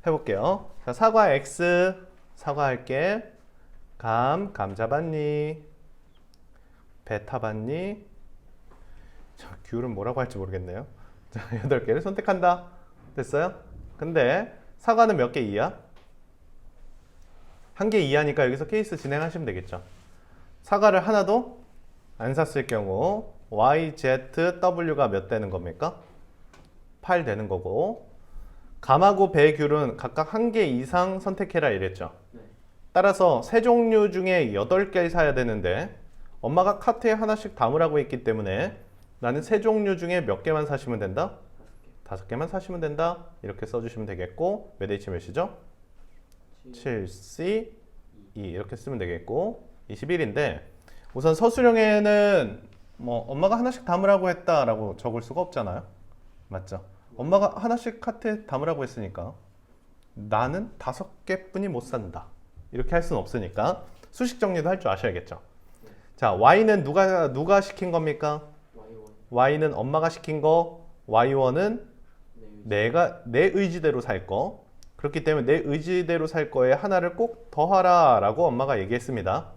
해볼게요. 자, 사과 X, 사과할게. 감 잡았니? 배 타봤니? 자, 귤은 뭐라고 할지 모르겠네요. 자, 8개를 선택한다. 됐어요? 근데 사과는 몇 개 이하? 1개 이하니까 여기서 케이스 진행하시면 되겠죠. 사과를 하나도 안 샀을 경우 Y, Z, W가 몇 되는 겁니까? 8 되는 거고, 감하고 배, 귤은 각각 1개 이상 선택해라 이랬죠. 따라서 세 종류 중에 8개 사야 되는데 엄마가 카트에 하나씩 담으라고 했기 때문에 나는 세 종류 중에 몇 개만 사시면 된다? 5개만 사시면 된다. 이렇게 써주시면 되겠고, 몇 H 몇이죠? 7C 2 이렇게 쓰면 되겠고, 21인데 우선 서술형에는 뭐 엄마가 하나씩 담으라고 했다라고 적을 수가 없잖아요. 맞죠? 엄마가 하나씩 카트에 담으라고 했으니까 나는 5개뿐이 못 산다. 이렇게 할 수는 없으니까 수식 정리도 할 줄 아셔야겠죠. 자, Y는 누가 시킨 겁니까? Y는 엄마가 시킨 거, Y1은 내 의지대로 살 거. 그렇기 때문에 내 의지대로 살 거에 하나를 꼭 더하라 라고 엄마가 얘기했습니다.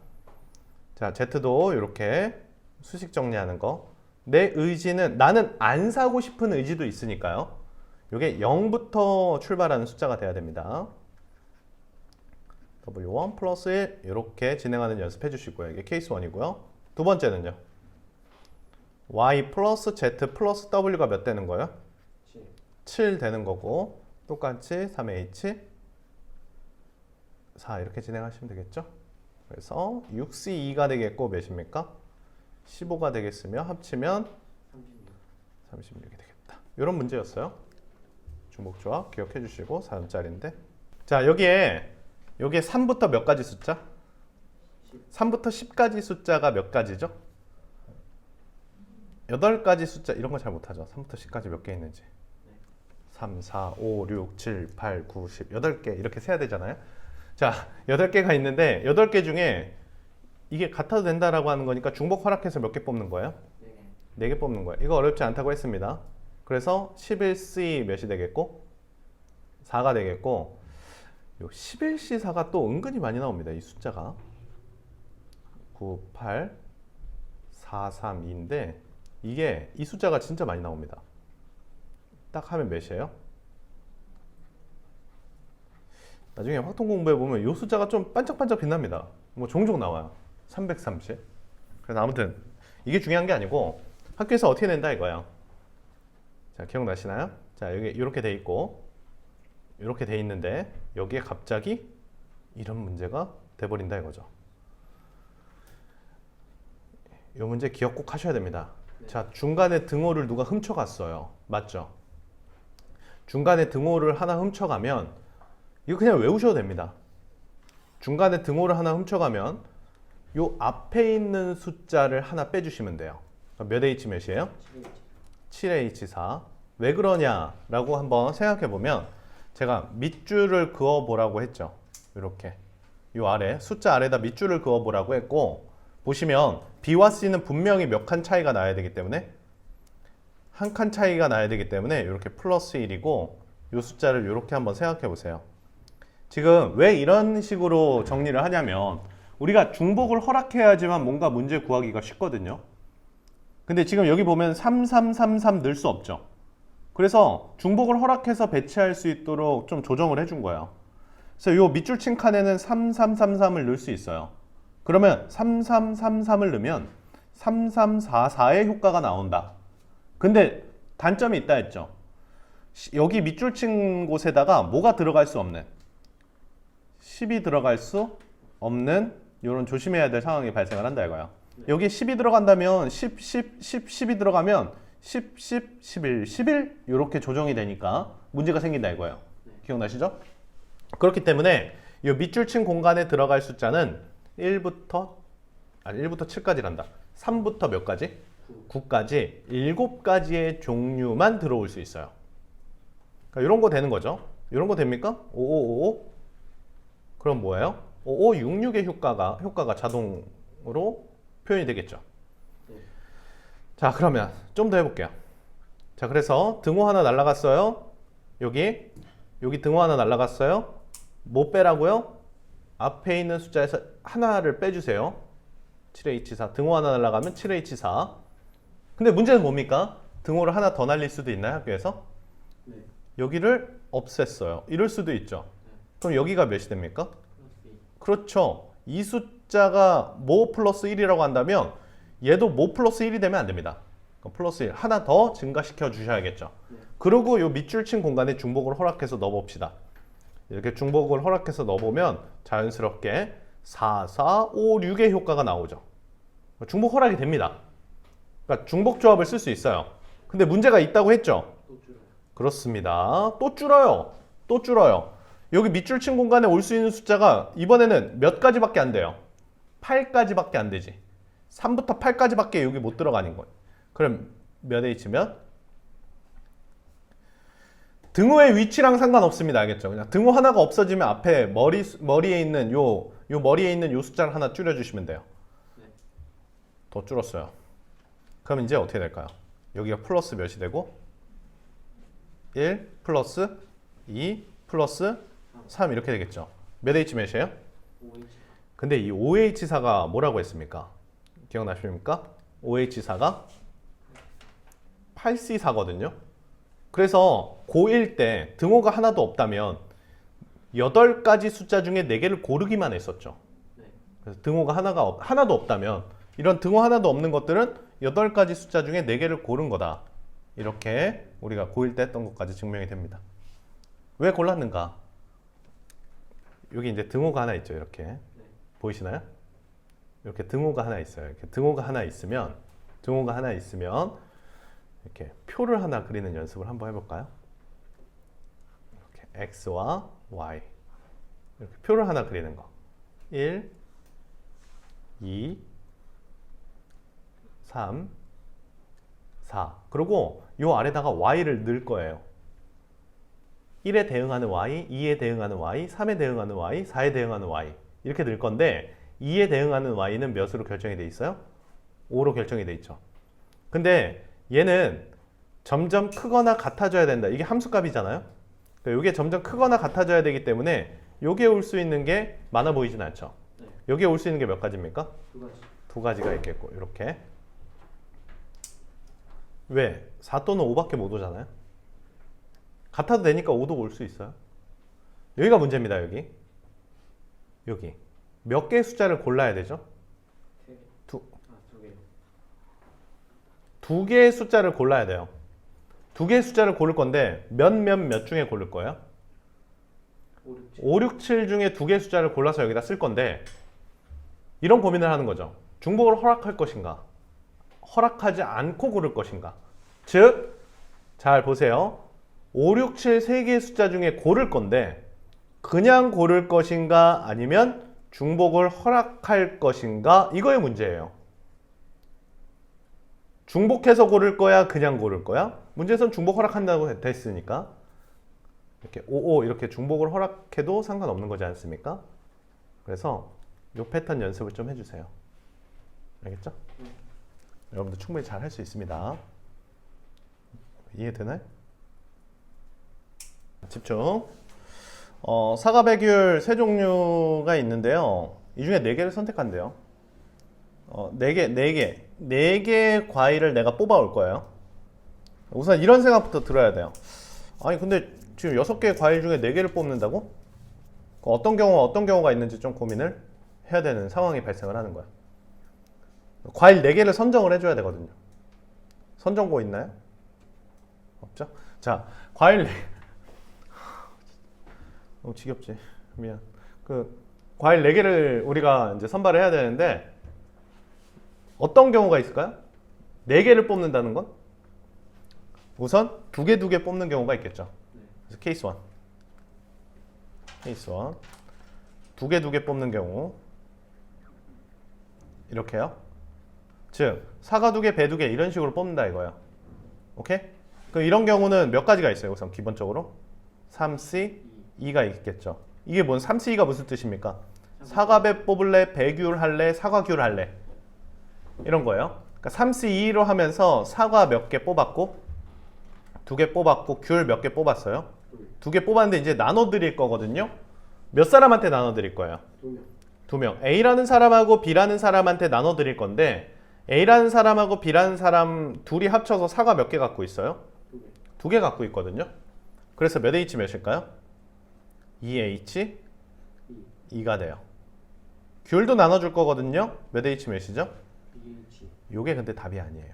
자, Z도 이렇게 수식 정리하는 거. 내 의지는, 나는 안 사고 싶은 의지도 있으니까요. 이게 0부터 출발하는 숫자가 돼야 됩니다. W1 플러스 1 이렇게 진행하는 연습 해주시고요. 이게 케이스 1이고요. 두 번째는요. Y 플러스 Z 플러스 W가 몇 되는 거예요? 7 되는 거고, 똑같이 3H 4 이렇게 진행하시면 되겠죠. 그래서 6C2가 되겠고 몇입니까? 15가 되겠으며 합치면 36이 되겠다. 이런 문제였어요. 중복조합 기억해 주시고 4점짜리인데, 자, 여기에 3부터 몇 가지 숫자? 3부터 10까지 숫자가 몇 가지죠? 8가지 숫자, 이런 거 잘 못하죠. 3부터 10까지 몇 개 있는지. 3, 4, 5, 6, 7, 8, 9, 10, 8개 이렇게 세야 되잖아요. 자, 8개가 있는데 8개 중에 이게 같아도 된다라고 하는 거니까 중복 허락해서 몇 개 뽑는 거예요? 4개 뽑는 거예요. 이거 어렵지 않다고 했습니다. 그래서 11C 몇이 되겠고? 4가 되겠고, 요 11C4가 또 은근히 많이 나옵니다. 이 숫자가 9, 8, 4, 3, 2인데 이게 이 숫자가 진짜 많이 나옵니다. 딱 하면 몇이에요? 나중에 확통 공부해 보면 이 숫자가 좀 반짝반짝 빛납니다. 뭐 종종 나와요. 330. 그래서 아무튼 이게 중요한 게 아니고 학교에서 어떻게 낸다 이거야. 자, 기억나시나요? 자, 여기 이렇게 돼 있고 이렇게 돼 있는데 여기에 갑자기 이런 문제가 돼버린다 이거죠. 이 문제 기억 꼭 하셔야 됩니다. 자, 중간에 등호를 누가 훔쳐갔어요. 맞죠? 중간에 등호를 하나 훔쳐가면 이거 그냥 외우셔도 됩니다. 중간에 등호를 하나 훔쳐가면 요 앞에 있는 숫자를 하나 빼주시면 돼요. 몇 H 몇이에요? 7H4. 왜 그러냐라고 한번 생각해 보면, 제가 밑줄을 그어 보라고 했죠. 이렇게 요 아래 숫자 아래다 밑줄을 그어 보라고 했고, 보시면 B와 C는 분명히 몇 칸 차이가 나야 되기 때문에, 한 칸 차이가 나야 되기 때문에 이렇게 플러스 1이고, 요 숫자를 이렇게 한번 생각해 보세요. 지금 왜 이런 식으로 정리를 하냐면, 우리가 중복을 허락해야지만 뭔가 문제 구하기가 쉽거든요. 근데 지금 여기 보면 3333 넣을 수 없죠. 그래서 중복을 허락해서 배치할 수 있도록 좀 조정을 해준 거예요. 그래서 요 밑줄 친 칸에는 3333을 넣을 수 있어요. 그러면 3333을 넣으면 3344의 효과가 나온다. 근데 단점이 있다 했죠. 여기 밑줄 친 곳에다가 뭐가 들어갈 수 없는, 10이 들어갈 수 없는 이런 조심해야 될 상황이 발생을 한다 이거야. 여기 10이 들어간다면 10이 들어가면 10, 10, 11, 11 이렇게 조정이 되니까 문제가 생긴다 이거예요. 기억나시죠? 그렇기 때문에 이 밑줄 친 공간에 들어갈 숫자는 1부터 7까지란다. 3부터 몇 가지? 9까지 7가지의 종류만 들어올 수 있어요. 그러니까 이런 거 되는 거죠. 이런 거 됩니까? 5555 그럼 뭐예요? 5566의 효과가 자동으로 표현이 되겠죠. 자, 그러면 좀 더 해볼게요. 자, 그래서 등호 하나 날라갔어요. 여기 여기 등호 하나 날라갔어요. 뭐 빼라고요? 앞에 있는 숫자에서 하나를 빼주세요. 7H4 등호 하나 날라가면 7H4. 근데 문제는 뭡니까? 등호를 하나 더 날릴 수도 있나요? 학교에서? 네. 여기를 없앴어요. 이럴 수도 있죠. 네. 그럼 여기가 몇이 됩니까? 플러스 2. 그렇죠. 이 숫자가 모 플러스 1이라고 한다면 얘도 모 플러스 1이 되면 안 됩니다. 그럼 플러스 1 하나 더 증가시켜 주셔야겠죠. 네. 그리고 요 밑줄 친 공간에 중복을 허락해서 넣어봅시다. 이렇게 중복을 허락해서 넣어보면 자연스럽게 4, 4, 5, 6의 효과가 나오죠. 중복 허락이 됩니다. 그러니까 중복 조합을 쓸 수 있어요. 근데 문제가 있다고 했죠? 또 줄어요. 그렇습니다. 또 줄어요. 또 줄어요. 여기 밑줄 친 공간에 올 수 있는 숫자가 이번에는 몇 가지밖에 안 돼요? 8가지밖에 안 되지. 3부터 8까지밖에 여기 못 들어가는 거예요. 그럼 몇 H면? 등호의 위치랑 상관없습니다. 알겠죠? 그냥 등호 하나가 없어지면 앞에 머리에 있는 요 머리에 있는 요 숫자를 하나 줄여주시면 돼요. 네. 더 줄었어요. 그럼 이제 어떻게 될까요? 여기가 플러스 몇이 되고 1 플러스 2 플러스 3 이렇게 되겠죠. 몇 H 몇이에요? 5H. 근데 이 OH4가 뭐라고 했습니까? 기억나십니까? OH4가 8C4거든요. 그래서 고1 때 등호가 하나도 없다면 8가지 숫자 중에 4개를 고르기만 했었죠. 네. 그래서 등호가 하나도 없다면 이런 등호 하나도 없는 것들은 8가지 숫자 중에 4개를 고른 거다. 이렇게 우리가 고1 때 했던 것까지 증명이 됩니다. 왜 골랐는가? 여기 이제 등호가 하나 있죠. 이렇게. 네. 보이시나요? 이렇게 등호가 하나 있어요. 이렇게 등호가 하나 있으면 이렇게 표를 하나 그리는 연습을 한번 해볼까요? 이렇게 X와 Y 이렇게 표를 하나 그리는 거 1, 2, 3, 4 그리고 요 아래다가 Y를 넣을 거예요. 1에 대응하는 Y, 2에 대응하는 Y, 3에 대응하는 Y, 4에 대응하는 Y 이렇게 넣을 건데 2에 대응하는 Y는 몇으로 결정이 돼 있어요? 5로 결정이 돼 있죠. 근데 얘는 점점 크거나 같아져야 된다. 이게 함수값이잖아요. 그러니까 이게 점점 크거나 같아져야 되기 때문에 여기에 올 수 있는 게 많아 보이진 않죠. 네. 여기에 올 수 있는 게 몇 가지입니까? 2가지. 2가지가 있겠고 이렇게. 왜? 4 또는 5밖에 못 오잖아요. 같아도 되니까 5도 올 수 있어요. 여기가 문제입니다. 여기 몇 개의 숫자를 골라야 되죠? 3개. 두. 2개요. 2개의 숫자를 골라야 돼요. 2개의 숫자를 고를 건데 몇 중에 고를 거예요? 5, 6, 7. 5, 6, 7 중에 2개의 숫자를 골라서 여기다 쓸 건데 이런 고민을 하는 거죠. 중복을 허락할 것인가? 허락하지 않고 고를 것인가? 즉, 잘 보세요. 5, 6, 7 3개의 숫자 중에 고를 건데 그냥 고를 것인가 아니면 중복을 허락할 것인가 이거의 문제예요. 중복해서 고를 거야 그냥 고를 거야? 문제에서는 중복 허락한다고 됐으니까 이렇게 5, 이렇게 중복을 허락해도 상관없는 거지 않습니까? 그래서 이 패턴 연습을 좀 해주세요. 알겠죠? 여러분들 충분히 잘 할 수 있습니다. 이해되나요? 집중. 사과 배귤 세 종류가 있는데요. 이 중에 4개를 선택한대요. 4개의 과일을 내가 뽑아올 거예요. 우선 이런 생각부터 들어야 돼요. 아니 근데 지금 6개의 과일 중에 4개를 뽑는다고? 어떤 경우가 있는지 좀 고민을 해야 되는 상황이 발생을 하는 거야. 과일 4개를 선정을 해줘야 되거든요. 선정고 있나요? 없죠? 자, 과일 4개. 너무 지겹지. 미안. 과일 4개를 우리가 이제 선발을 해야 되는데 어떤 경우가 있을까요? 4개를 뽑는다는 건? 우선 2개 뽑는 경우가 있겠죠. 그래서 케이스 1. 케이스 1. 2개 뽑는 경우. 이렇게요. 즉, 사과 2개, 배 2개 이런 식으로 뽑는다 이거예요. 오케이? 이런 경우는 몇 가지가 있어요. 우선 기본적으로 3C, 2가 있겠죠. 이게 3C2가 무슨 뜻입니까? 사과배 뽑을래, 배귤 할래, 사과귤 할래 이런 거예요. 그러니까 3C2로 하면서 사과 몇 개 뽑았고 2개 뽑았고 귤 몇 개 뽑았어요? 두 개 뽑았는데 이제 나눠 드릴 거거든요. 몇 사람한테 나눠 드릴 거예요? 2명. 두 명. A라는 사람하고 B라는 사람한테 나눠 드릴 건데 A라는 사람하고 B라는 사람 둘이 합쳐서 사과 몇 개 갖고 있어요? 2개. 두 개 갖고 있거든요. 그래서 몇 H 몇일까요? 2H 2. 2가 돼요. 귤도 나눠줄 거거든요. 몇 H 몇이죠? 2H. 요게 근데 답이 아니에요.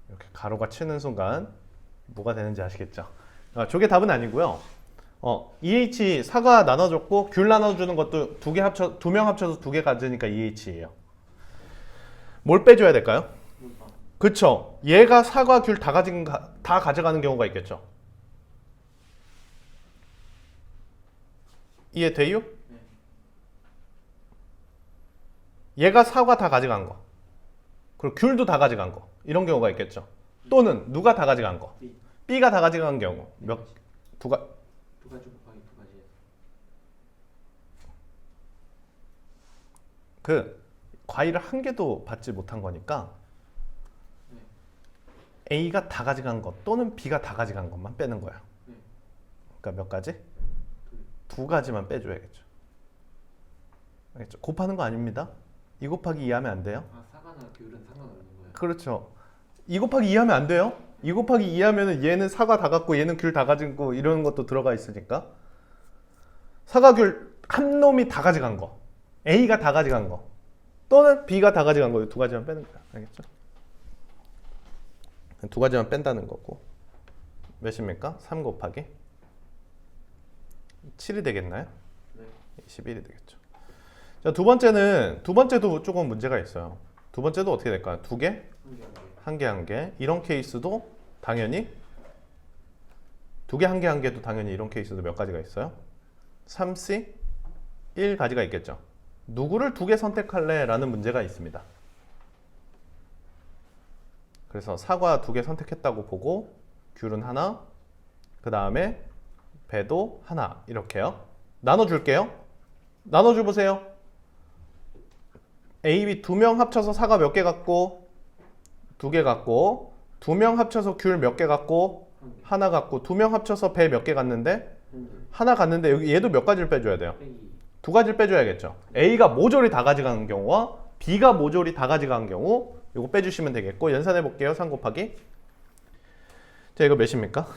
이렇게 가로가 치는 순간 뭐가 되는지 아시겠죠? 저게 답은 아니고요. 2H 사과 나눠줬고 귤 나눠주는 것도 두 명 합쳐서 두 개 가지니까 2H예요. 뭘 빼줘야 될까요? 물방. 그쵸? 얘가 사과 귤 다 가져가는 경우가 있겠죠. 이해돼요? 네. 얘가 사과 다 가져간 거, 그리고 귤도 다 가져간 거, 이런 경우가 있겠죠. 또는 누가 다 가져간 거, B. B가 다 가져간 경우 두 가지 곱하기 두 가지. 그 과일을 한 개도 받지 못한 거니까 네. A가 다 가져간 것 또는 B가 다 가져간 것만 빼는 거야. 네. 그러니까 몇 가지? 둘. 두 가지만 빼줘야겠죠. 알겠죠? 곱하는 거 아닙니다. 2 곱하기 2 하면 안 돼요. 아, 사과나 귤은 상관없는 거예요. 그렇죠. 2 곱하기 2 하면 안 돼요. 2 곱하기 2 하면은 얘는 사과 다 갖고 얘는 귤 다 가지고 이런 것도 들어가 있으니까 사과 귤 한 놈이 다 가져간 거, A가 다 가져간 거 또는 B가 다 가져간 거, 두 가지만 빼는 거야. 알겠죠? 두 가지만 뺀다는 거고. 몇입니까? 3 곱하기 7이 되겠나요? 네. 21이 되겠죠. 자, 두 번째도 조금 문제가 있어요. 두 번째도 어떻게 될까요? 두 개? 한 개. 한 개. 이런 케이스도 당연히 두 개, 한 개도 당연히 이런 케이스도 몇 가지가 있어요? 3C 1가지가 있겠죠. 누구를 두 개 선택할래? 라는 문제가 있습니다. 그래서 사과 두 개 선택했다고 보고 귤은 하나, 그 다음에 배도 하나, 이렇게요. 나눠줄게요. 나눠줘 보세요. A, B 두 명 합쳐서 사과 몇 개 갖고, 두 개 갖고, 두 명 합쳐서 귤 몇 개 갖고, 한 개. 하나 갖고, 두 명 합쳐서 배 몇 개 갔는데, 한 개. 하나 갔는데 여기 얘도 몇 가지를 빼줘야 돼요? 빼기. 두 가지를 빼줘야겠죠. A가 모조리 다 가져가는 경우와 B가 모조리 다 가져가는 경우, 이거 빼주시면 되겠고, 연산해 볼게요. 3 곱하기. 자, 이거 몇입니까?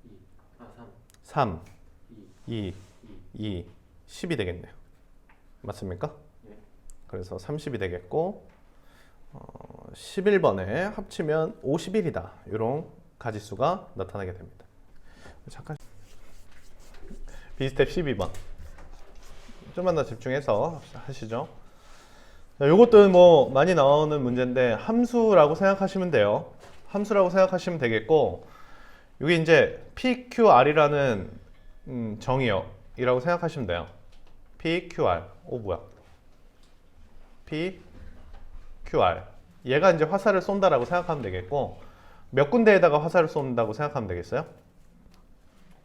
2. 아, 3, 3. 2. 2, 2, 10이 되겠네요. 맞습니까? 네. 그래서 30이 되겠고 11번에 합치면 51이다. 이런 가지수가 나타나게 됩니다. 잠깐 B스텝 12번 좀만 더 집중해서 하시죠. 자, 요것도 뭐 많이 나오는 문제인데 함수라고 생각하시면 돼요. 함수라고 생각하시면 되겠고 이게 이제 PQR이라는 정의역이라고 생각하시면 돼요. PQR. 오 뭐야? PQR. 얘가 이제 화살을 쏜다라고 생각하면 되겠고 몇 군데에다가 화살을 쏜다고 생각하면 되겠어요?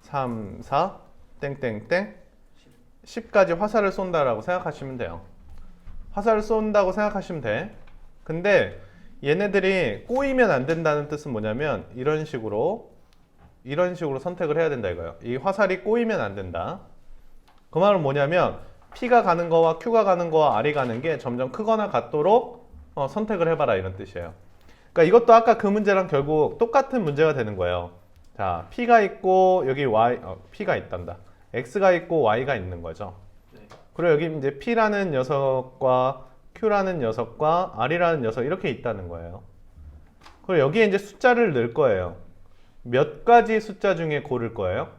3, 4, 땡땡땡 10까지 화살을 쏜다라고 생각하시면 돼요. 화살을 쏜다고 생각하시면 돼. 근데 얘네들이 꼬이면 안 된다는 뜻은 뭐냐면 이런 식으로 선택을 해야 된다 이거예요. 이 화살이 꼬이면 안 된다. 그 말은 뭐냐면 P가 가는 거와 Q가 가는 거와 R이 가는 게 점점 크거나 같도록 선택을 해봐라 이런 뜻이에요. 그러니까 이것도 아까 그 문제랑 결국 똑같은 문제가 되는 거예요. 자, P가 있고 여기 P가 있단다. X가 있고 Y가 있는 거죠. 네. 그리고 여기 이제 P라는 녀석과 Q라는 녀석과 R이라는 녀석 이렇게 있다는 거예요. 그리고 여기에 이제 숫자를 넣을 거예요. 몇 가지 숫자 중에 고를 거예요?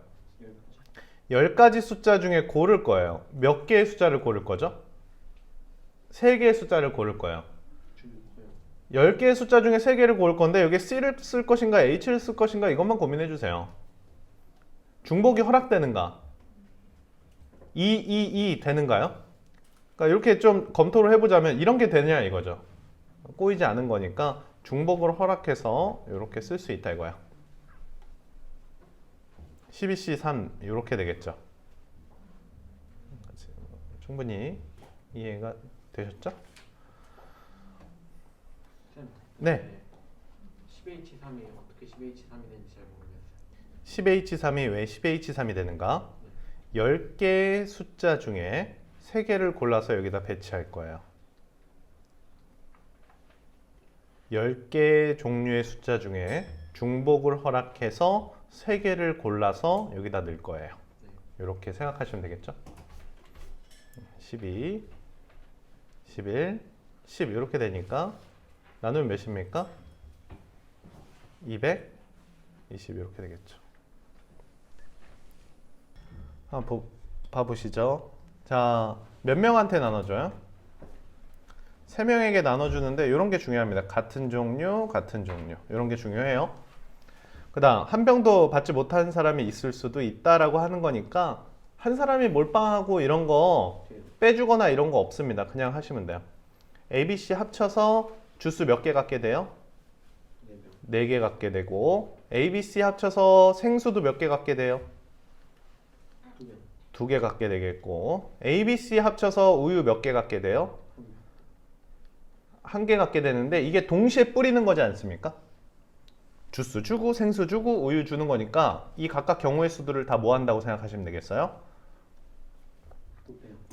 10가지 숫자 중에 고를 거예요. 몇 개의 숫자를 고를 거죠? 3개의 숫자를 고를 거예요. 10개의 숫자 중에 3개를 고를 건데 여기에 C를 쓸 것인가 H를 쓸 것인가 이것만 고민해 주세요. 중복이 허락되는가? 2 되는가요? 그러니까 이렇게 좀 검토를 해보자면 이런 게 되냐 이거죠. 꼬이지 않은 거니까 중복을 허락해서 이렇게 쓸 수 있다 이거야. 12C 3 이렇게 되겠죠. 충분히 이해가 되셨죠? 쌤. 네. 10H3이 어떻게 10H3이 되는지 잘 모르겠어요. 10H3이 왜 10H3이 되는가? 10개의 숫자 중에 3개를 골라서 여기다 배치할 거예요. 10개의 종류의 숫자 중에 중복을 허락해서 3개를 골라서 여기다 넣을 거예요. 이렇게 생각하시면 되겠죠? 12, 11, 10 이렇게 되니까 나누면 몇입니까? 220 이렇게 되겠죠. 한번 봐보시죠. 자, 몇 명한테 나눠줘요? 3명에게 나눠주는데 이런 게 중요합니다. 같은 종류, 같은 종류. 이런 게 중요해요. 그 다음 한 병도 받지 못한 사람이 있을 수도 있다라고 하는 거니까 한 사람이 몰빵하고 이런 거 빼주거나 이런 거 없습니다. 그냥 하시면 돼요. A, B, C 합쳐서 주수 몇 개 갖게 돼요? 4개 갖게 되고 A, B, C 합쳐서 생수도 몇 개 갖게 돼요? 2개 갖게 되겠고 A, B, C 합쳐서 우유 몇 개 갖게 돼요? 1개 갖게 되는데 이게 동시에 뿌리는 거지 않습니까? 주스 주고 생수 주고 우유 주는 거니까 이 각각 경우의 수들을 다 뭐 한다고 생각하시면 되겠어요?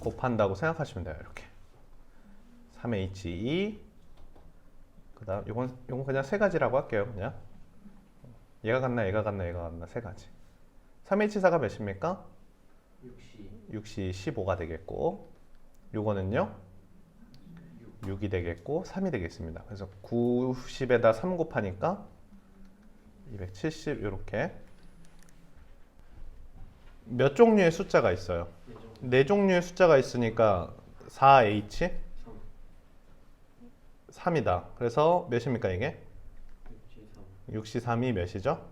곱한다고 생각하시면 돼요. 이렇게 3H2 그 다음 요건 그냥 세 가지라고 할게요. 그냥 얘가 같나 얘가 같나 얘가 같나 세 가지. 3H4가 몇입니까? 6이 15가 되겠고 요거는요 6이 되겠고 3이 되겠습니다. 그래서 90에다 3 곱하니까 270 이렇게 몇 종류의 숫자가 있어요? 4종류의 숫자가 있으니까 4H 3이다. 그래서 몇입니까 이게? 6시 3이 몇이죠?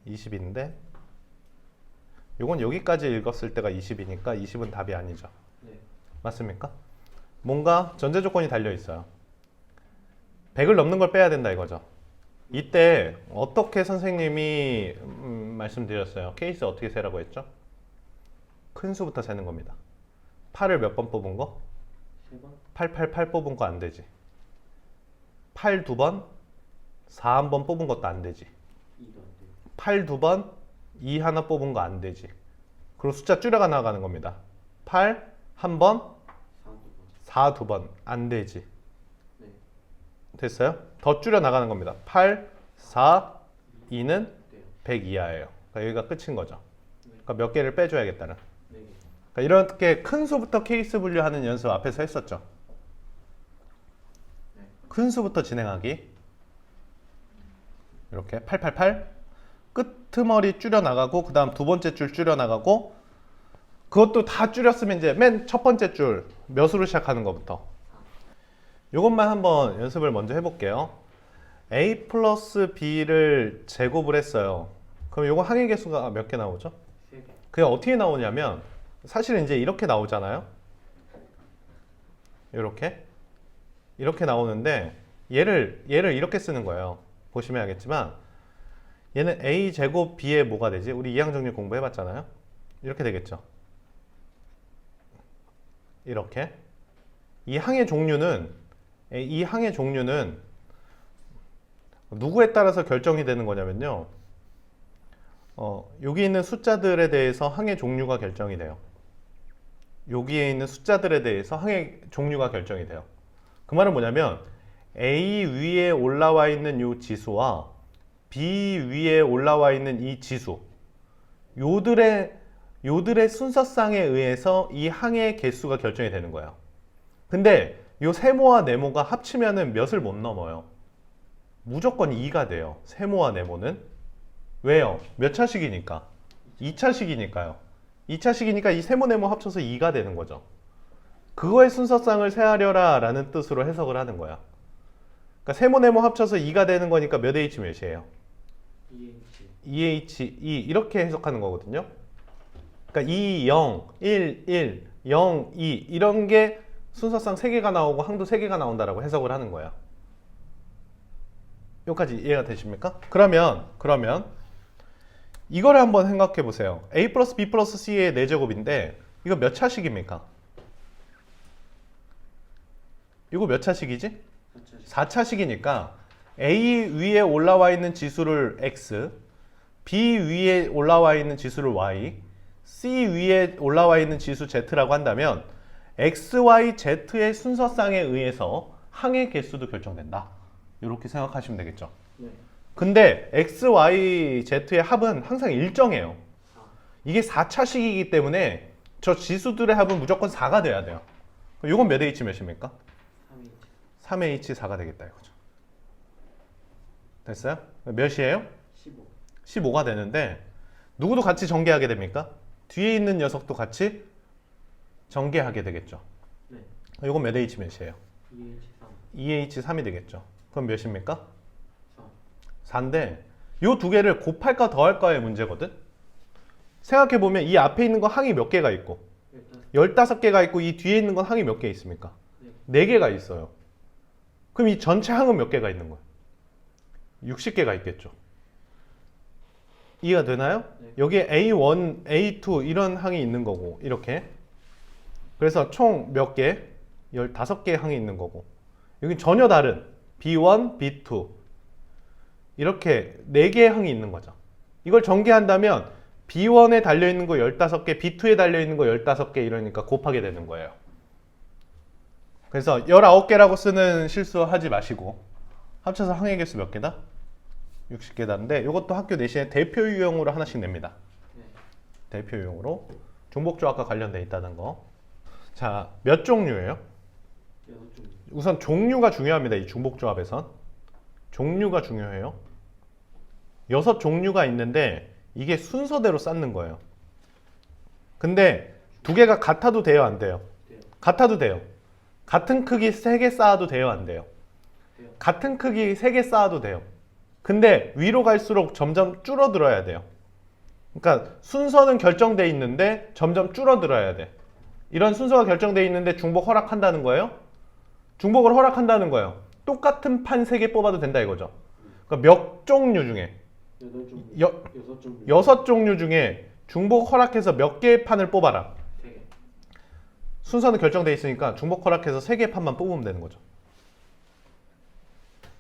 20인데 요건 여기까지 읽었을 때가 20이니까 20은 답이 아니죠. 맞습니까? 뭔가 전제 조건이 달려 있어요. 100을 넘는 걸 빼야 된다 이거죠. 이때 어떻게 선생님이 말씀드렸어요? 케이스 어떻게 세라고 했죠? 큰 수부터 세는 겁니다. 8을 몇 번 뽑은 거? 888 뽑은 거 안 되지. 8 2번, 4 1번 뽑은 것도 안 되지. 8 2번, 2 하나 뽑은 거 안 되지. 그리고 숫자 줄여가 나가는 겁니다. 8 1번, 4 2번 안 되지. 됐어요? 더 줄여 나가는 겁니다. 8, 4, 2는 100 이하예요. 그러니까 여기가 끝인 거죠. 그러니까 몇 개를 빼줘야겠다는. 그러니까 이렇게 큰 수부터 케이스 분류하는 연습 앞에서 했었죠. 큰 수부터 진행하기. 이렇게 888 끄트머리 줄여 나가고 그 다음 두 번째 줄 줄여 나가고 그것도 다 줄였으면 이제 맨 첫 번째 줄 몇으로 시작하는 것부터 이것만 한번 연습을 먼저 해볼게요. A 플러스 B를 제곱을 했어요. 그럼 이거 항의 개수가 몇 개 나오죠? 그게 어떻게 나오냐면 사실은 이제 이렇게 나오잖아요. 이렇게 나오는데 얘를 이렇게 쓰는 거예요. 보시면 알겠지만 얘는 A 제곱 B의 뭐가 되지? 우리 이항정리 공부해봤잖아요. 이렇게 되겠죠. 이렇게 이 항의 종류는 누구에 따라서 결정이 되는 거냐면요. 여기 있는 숫자들에 대해서 항의 종류가 결정이 돼요. 여기에 있는 숫자들에 대해서 항의 종류가 결정이 돼요. 그 말은 뭐냐면 A 위에 올라와 있는 이 지수와 B 위에 올라와 있는 이 지수 요들의 순서상에 의해서 이 항의 개수가 결정이 되는 거예요. 근데 요 세모와 네모가 합치면은 몇을 못 넘어요. 무조건 2가 돼요. 세모와 네모는. 왜요? 몇 차식이니까? 2차식이니까요. 2차식이니까 이 세모 네모 합쳐서 2가 되는 거죠. 그거의 순서상을 세하려라 라는 뜻으로 해석을 하는 거야. 그러니까 세모 네모 합쳐서 2가 되는 거니까 몇 H 몇이에요? 2H 2 이렇게 해석하는 거거든요. 그러니까 2, 0, 1, 1, 0, 2 이런 게 순서상 3개가 나오고 항도 3개가 나온다라고 해석을 하는 거야. 여기까지 이해가 되십니까? 그러면 이거를 한번 생각해 보세요. A 플러스 B 플러스 C의 4제곱인데 이거 몇 차식입니까? 이거 몇 차식이지? 4차식이니까 A 위에 올라와 있는 지수를 X, B 위에 올라와 있는 지수를 Y, C 위에 올라와 있는 지수 Z라고 한다면 X, Y, Z의 순서상에 의해서 항의 개수도 결정된다. 이렇게 생각하시면 되겠죠. 네. 근데 X, Y, Z의 합은 항상 일정해요. 4. 이게 4차식이기 때문에 저 지수들의 합은 무조건 4가 돼야 돼요. 이건 몇 H 몇입니까? 3이 3H 4가 되겠다 이거죠. 됐어요? 몇이에요? 15. 15가 되는데 누구도 같이 전개하게 됩니까? 뒤에 있는 녀석도 같이 전개하게 되겠죠. 네. 이건 몇 H 몇이에요? 2H 3. 2H3이 되겠죠. 그럼 몇입니까? 4. 4인데 이 두 개를 곱할까 더할까의 문제거든. 생각해보면 이 앞에 있는 건 항이 몇 개가 있고 15개가 있고 이 뒤에 있는 건 항이 몇 개 있습니까? 4개가 있어요. 그럼 이 전체 항은 몇 개가 있는 거예요? 60개가 있겠죠. 이해가 되나요? 네. 여기에 A1, A2 이런 항이 있는 거고 이렇게. 그래서 총 몇 개? 15개의 항이 있는 거고 여기 전혀 다른 B1, B2 이렇게 4개의 항이 있는 거죠. 이걸 전개한다면 B1에 달려있는 거 15개, B2에 달려있는 거 15개 이러니까 곱하게 되는 거예요. 그래서 19개라고 쓰는 실수 하지 마시고 합쳐서 항의 개수 몇 개다? 60개다인데 이것도 학교 내신에 대표 유형으로 하나씩 냅니다. 네. 대표 유형으로 중복조합과 관련돼 있다는 거. 자, 몇 종류예요? 6종. 우선 종류가 중요합니다. 이 중복조합에선 종류가 중요해요. 6종류가 있는데 이게 순서대로 쌓는 거예요. 근데 두 개가 같아도 돼요, 안 돼요? 돼요. 같아도 돼요. 같은 크기 3개 쌓아도 돼요, 안 돼요? 돼요. 같은 크기 3개 쌓아도 돼요. 근데 위로 갈수록 점점 줄어들어야 돼요. 그러니까 순서는 결정돼 있는데 점점 줄어들어야 돼. 이런 순서가 결정돼 있는데 중복 허락한다는 거예요? 중복을 허락한다는 거예요. 똑같은 판 3개 뽑아도 된다 이거죠. 그러니까 몇 종류 중에 8종. 여- 6종. 6종류 중에 중복 허락해서 몇 개의 판을 뽑아라. 3개. 순서는 결정돼 있으니까 중복 허락해서 3개의 판만 뽑으면 되는 거죠.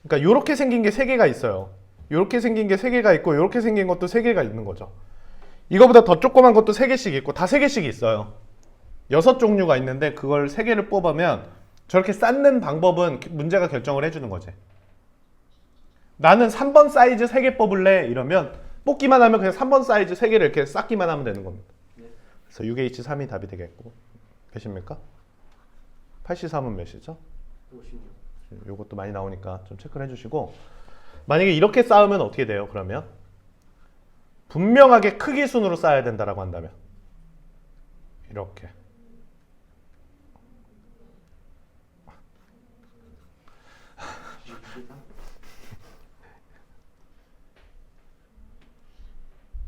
그러니까 이렇게 생긴 게 3개가 있어요. 이렇게 생긴 게 3개가 있고 이렇게 생긴 것도 3개가 있는 거죠. 이거보다 더 조그만 것도 3개씩 있고 다 3개씩 있어요. 6종류가 있는데 그걸 3개를 뽑으면 저렇게 쌓는 방법은 문제가 결정을 해주는 거지. 나는 3번 사이즈 3개 뽑을래 이러면 뽑기만 하면 그냥 3번 사이즈 3개를 이렇게 쌓기만 하면 되는 겁니다. 네. 그래서 6H3이 답이 되겠고 몇입니까? 83은 몇이죠? 56. 요것도 많이 나오니까 좀 체크를 해주시고 만약에 이렇게 쌓으면 어떻게 돼요? 그러면 분명하게 크기 순으로 쌓아야 된다라고 한다면 이렇게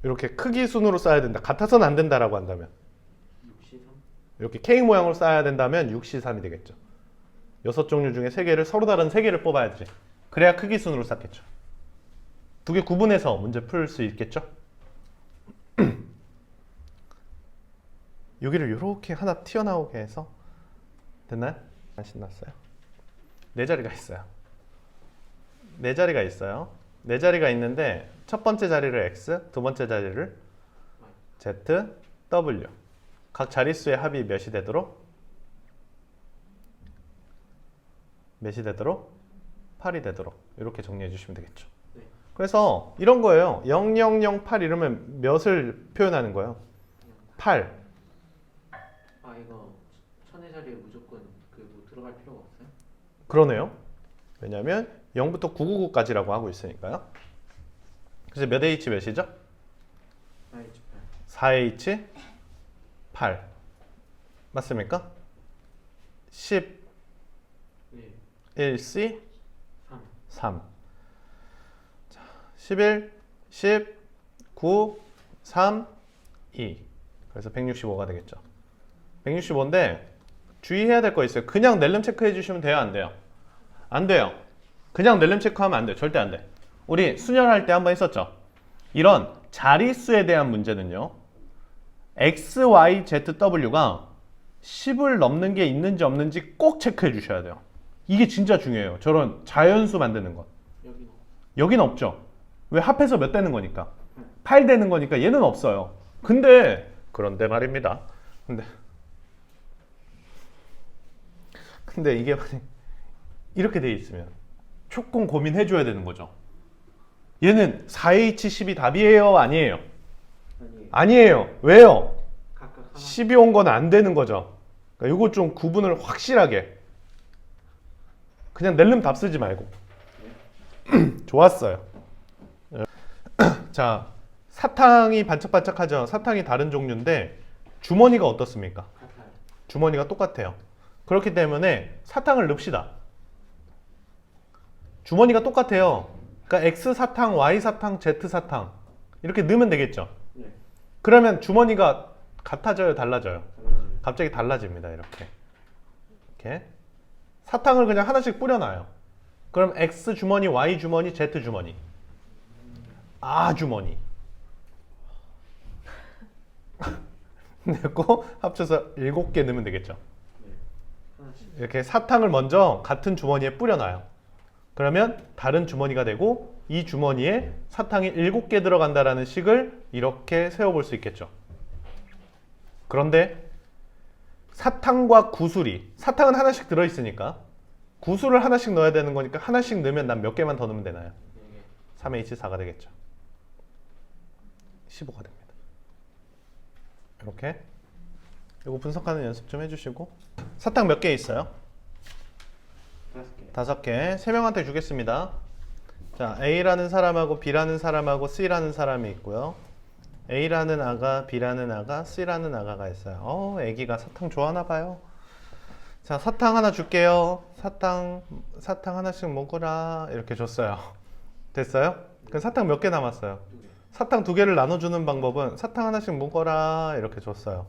이렇게 크기 순으로 쌓아야 된다. 같아서는 안 된다라고 한다면 63. 이렇게 케이크 모양으로 쌓아야 된다면 6C3이 되겠죠. 6종류 중에 3개를 서로 다른 3개를 뽑아야지. 그래야 크기 순으로 쌓겠죠. 두 개 구분해서 문제 풀 수 있겠죠? 여기를 이렇게 하나 튀어나오게 해서 됐나요? 안 신났어요? 4자리가 있어요. 4자리가 있어요. 4자리가 있는데 첫 번째 자리를 X, 두 번째 자리를 Z, W. 각 자릿수의 합이 몇이 되도록? 몇이 되도록? 8이 되도록 이렇게 정리해 주시면 되겠죠. 네. 그래서 이런 거예요. 0008 이러면 몇을 표현하는 거예요? 8. 아 이거 천의 자리에 무조건 그 뭐 들어갈 필요가 없어요? 그러네요. 왜냐하면 0부터 999까지라고 하고 있으니까요. 그래서 몇 H 몇이죠? 4H8. 4H 8 맞습니까? 10 네. 1C 3. 3 자, 11 10 9 3 2 그래서 165가 되겠죠. 165인데 주의해야 될 거 있어요. 그냥 낼름 체크해 주시면 돼요, 안 돼요? 안 돼요. 그냥 낼름 체크하면 안 돼요. 절대 안 돼. 우리 순열할 때 한번 했었죠. 이런 자릿수에 대한 문제는요. X, Y, Z, W가 10을 넘는 게 있는지 없는지 꼭 체크해 주셔야 돼요. 이게 진짜 중요해요. 저런 자연수 만드는 것. 여기는 여긴 없죠. 왜 합해서 몇 되는 거니까. 8 되는 거니까 얘는 없어요. 근데 그런데 말입니다. 근데 이게 만약 이렇게 돼 있으면 조금 고민해 줘야 되는 거죠. 얘는 4H10이 답이에요, 아니에요? 아니 아니에요. 왜요? 각각 하나 10이 온 건 안 되는 거죠. 그러니까 이거 좀 구분을 확실하게. 그냥 낼름 답 쓰지 말고. 좋았어요. 자, 사탕이 반짝반짝하죠. 사탕이 다른 종류인데 주머니가 어떻습니까? 같아요. 주머니가 똑같아요. 그렇기 때문에 사탕을 넣읍시다. 주머니가 똑같아요. 그러니까 X 사탕, Y 사탕, Z 사탕 이렇게 넣으면 되겠죠. 네. 그러면 주머니가 같아져요, 달라져요? 달라져요. 갑자기 달라집니다. 이렇게 사탕을 그냥 하나씩 뿌려놔요. 그럼 X 주머니, Y 주머니, Z 주머니, 아 주머니 넣고 합쳐서 7개 넣으면 되겠죠. 네. 하나씩. 이렇게 사탕을 먼저 같은 주머니에 뿌려놔요. 그러면 다른 주머니가 되고 이 주머니에 사탕이 7개 들어간다라는 식을 이렇게 세워볼 수 있겠죠. 그런데 사탕과 구슬이, 사탕은 하나씩 들어있으니까 구슬을 하나씩 넣어야 되는 거니까 하나씩 넣으면 난 몇 개만 더 넣으면 되나요? 네. 3H4가 되겠죠. 15가 됩니다. 이렇게 이거 분석하는 연습 좀 해주시고. 사탕 몇 개 있어요? 5개. 5개. 3명한테 주겠습니다. 자, A라는 사람하고 B라는 사람하고 C라는 사람이 있고요. A라는 아가, B라는 아가, C라는 아가가 있어요. 애기가 사탕 좋아하나 봐요. 자, 사탕 하나 줄게요. 사탕 하나씩 먹어라. 이렇게 줬어요. 됐어요? 그럼 사탕 몇 개 남았어요? 2개. 사탕 2개를 나눠주는 방법은 사탕 하나씩 먹어라. 이렇게 줬어요.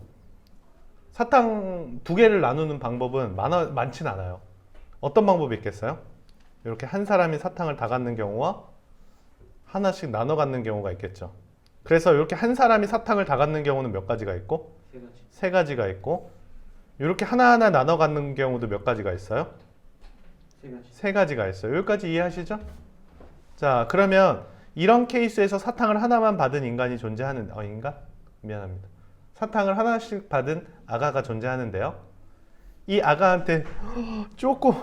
사탕 2개를 나누는 방법은 많진 않아요. 어떤 방법이 있겠어요? 이렇게 한 사람이 사탕을 다 갖는 경우와 하나씩 나눠 갖는 경우가 있겠죠. 그래서 이렇게 한 사람이 사탕을 다 갖는 경우는 몇 가지가 있고 3가지. 3가지가 있고 이렇게 하나하나 나눠 갖는 경우도 몇 가지가 있어요? 3가지. 3가지가 있어요. 여기까지 이해하시죠? 자, 그러면 이런 케이스에서 사탕을 하나만 받은 인간이 존재하는 인간? 미안합니다. 사탕을 하나씩 받은 아가가 존재하는데요. 이 아가한테 쪼꼬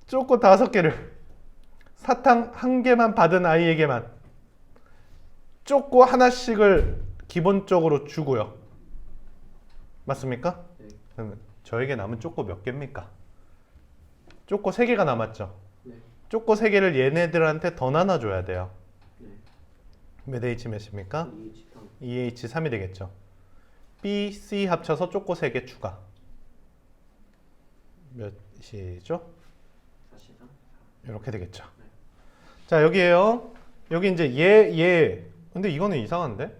5개를 사탕 1개만 받은 아이에게만 쪼꼬 하나씩을 기본적으로 주고요. 맞습니까? 네. 그러면 저에게 남은 쪼꼬 몇 개입니까? 쪼꼬 3개가 남았죠. 네. 쪼꼬 3개를 얘네들한테 더 나눠줘야 돼요. 네. 몇 H 몇입니까? 2H3. 2H3이 되겠죠. B, C 합쳐서 쪼꼬 3개 추가. 몇이죠? 4C3. 이렇게 되겠죠. 네. 자, 여기에요. 여기 이제 얘. 근데 이거는 이상한데?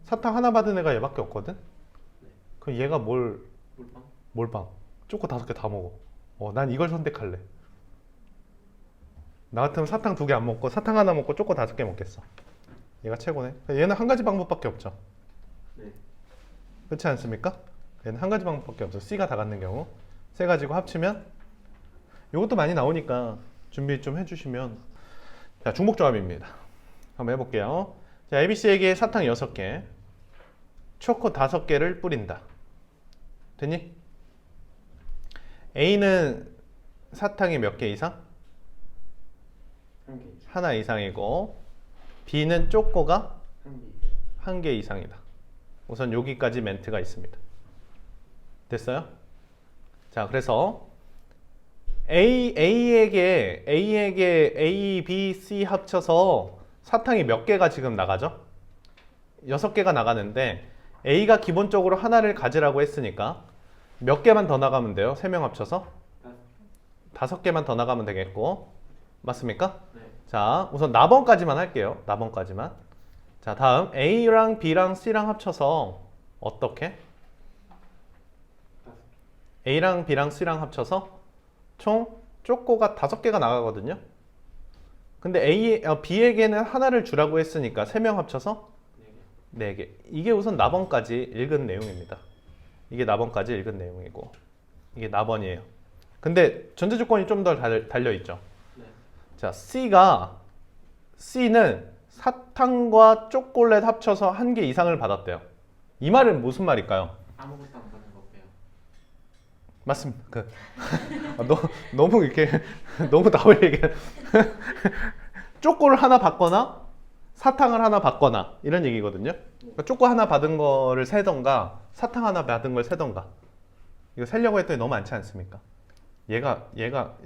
사탕 하나 받은 애가 얘밖에 없거든? 네. 그럼 얘가 물방. 몰빵. 쪼꼬 5개 다 먹어. 난 이걸 선택할래. 나 같으면 사탕 2개 안 먹고 사탕 하나 먹고 쪼꼬 5개 먹겠어. 얘가 최고네. 얘는 한 가지 방법밖에 없죠. 네. 그렇지 않습니까? 얘는 한 가지 방법밖에 없어. C가 다 갖는 경우. 세 가지고 합치면 이것도 많이 나오니까 준비 좀 해주시면. 자, 중복조합입니다. 한번 해볼게요. 자, ABC에게 사탕 6개, 초코 5개를 뿌린다. 됐니? A는 사탕이 몇 개 이상? 1개. 하나 이상이고, B는 초코가 1개. 1개 이상이다. 우선 여기까지 멘트가 있습니다. 됐어요? 자, 그래서 A에게 A, B, C 합쳐서 사탕이 몇 개가 지금 나가죠? 6개가 나가는데 A가 기본적으로 하나를 가지라고 했으니까 몇 개만 더 나가면 돼요? 3명 합쳐서? 5개만 더 나가면 되겠고. 맞습니까? 네. 자, 우선 나번까지만 할게요. 나번까지만. 자, 다음 A랑 B랑 C랑 합쳐서 어떻게? A랑 B랑 C랑 합쳐서 총 쪼꼬가 5개가 나가거든요. 근데 B에게는 하나를 주라고 했으니까 3명 합쳐서 4개. 이게 우선 나번까지 읽은 내용입니다. 이게 나번까지 읽은 내용이고 이게 나번이에요. 근데 전제 조건이 좀 더 달려있죠. 네. 자, C는 사탕과 초콜릿 합쳐서 1개 이상을 받았대요. 이 말은 무슨 말일까요? 아무것도 안 받는 거 빼요. 맞습니다. 너무 이렇게 너무 답을 얘기해. 초코를 하나 받거나 사탕을 하나 받거나 이런 얘기거든요. 그러니까 초코 하나 받은 거를 세던가 사탕 하나 받은 걸 세던가. 이거 세려고 했더니 너무 많지 않습니까? 얘가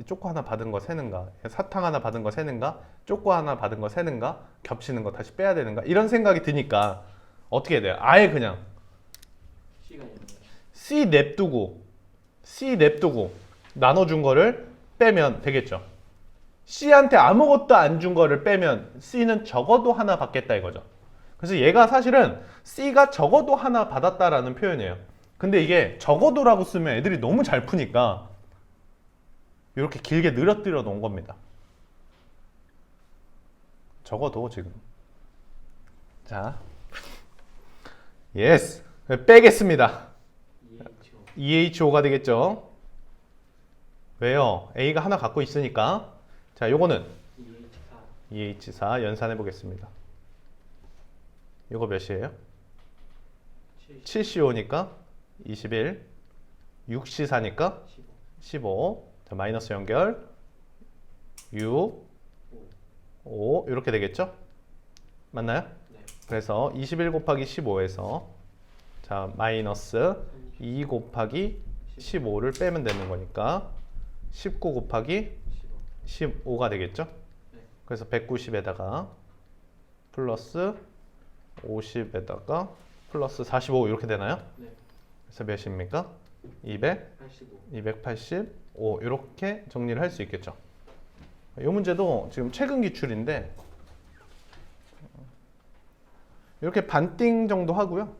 초코 하나 받은 거 세는가, 사탕 하나 받은 거 세는가, 초코 하나 받은 거 세는가, 겹치는 거 다시 빼야 되는가 이런 생각이 드니까 어떻게 해야 돼요? 아예 그냥 C가 있는 거예요. C 냅두고 나눠준 거를 빼면 되겠죠. C한테 아무것도 안 준 거를 빼면 C는 적어도 하나 받겠다 이거죠. 그래서 얘가 사실은 C가 적어도 하나 받았다라는 표현이에요. 근데 이게 적어도라고 쓰면 애들이 너무 잘 푸니까 이렇게 길게 늘어뜨려 놓은 겁니다. 적어도 지금. 자, 예스. 빼겠습니다. EHO. EHO가 되겠죠. 왜요? A가 하나 갖고 있으니까. 자, 요거는 EH4. EH4 연산해 보겠습니다. 요거 몇이에요? 7CO 니까 21, 6C4니까 15. 15. 자, 마이너스 연결 6, 5 이렇게 되겠죠? 맞나요? 네. 그래서 21 곱하기 15에서 자 마이너스 2 곱하기 15를 빼면 되는 거니까 19 곱하기 15. 15가 되겠죠? 네. 그래서 190에다가 플러스 50에다가 플러스 45 이렇게 되나요? 네. 그래서 몇입니까? 200, 85. 285 이렇게 정리를 할 수 있겠죠. 이 문제도 지금 최근 기출인데 이렇게 반띵 정도 하고요.